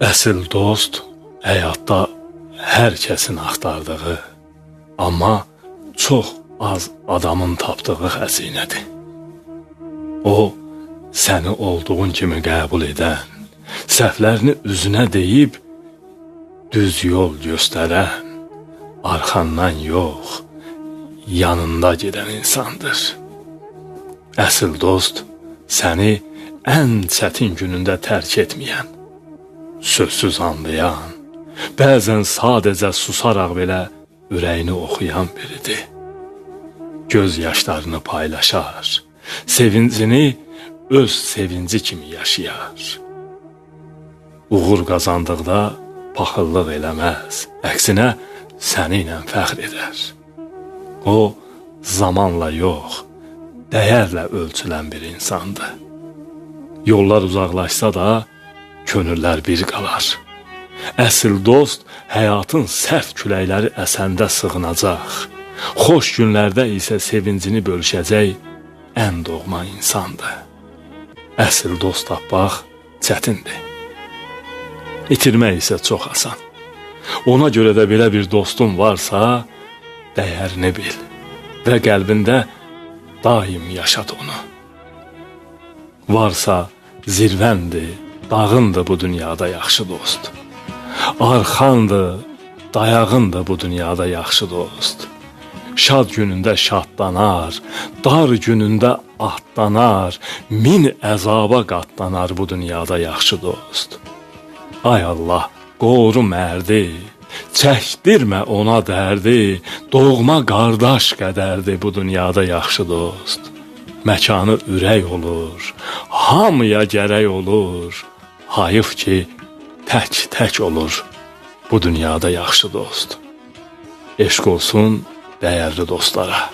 Əsl dost həyatda hər kəsin axtardığı, amma çox az adamın tapdığı xəzinədir. O, səni olduğun kimi qəbul edən, səhvlərini üzünə deyib, düz yol göstərən, arxandan yox, yanında gedən insandır. Əsl dost səni ən çətin günündə tərk etməyən, sözsüz anlayan, bəzən sadəcə susaraq belə ürəyini oxuyan biridir. Göz yaşlarını paylaşar, sevincini öz sevinci kimi yaşayar. Uğur qazandıqda paxıllıq eləməz, əksinə səni ilə fəxr edər. O, zamanla yox, dəyərlə ölçülən bir insandır. Yollar uzaqlaşsa da, könüllər bir qalar. Əsl dost həyatın sərt küləkləri əsəndə sığınacaq. Xoş günlərdə isə sevincini bölüşəcək ən doğma insandır. Əsl dost tapmaq çətindir. İtirmək isə çox asan. Ona görə də belə bir dostun varsa, dəyərini bil və qəlbində daim yaşat onu. Varsa zirvəndir, dağındır bu dünyada yaxşı dost. Arxandır, dayağındır bu dünyada yaxşı dost. Şad günündə şadlanar, dar günündə atlanar, min əzaba qatlanar bu dünyada yaxşı dost. Ay Allah, qoru mərdi, çəkdirmə ona dərdi, doğma qardaş qədərdir bu dünyada yaxşı dost. Məkanı ürək olur, hamıya gərək olur, hayıf ki, tək olur bu dünyada yaxşı dost. Eşq olsun dəyərli dostlara.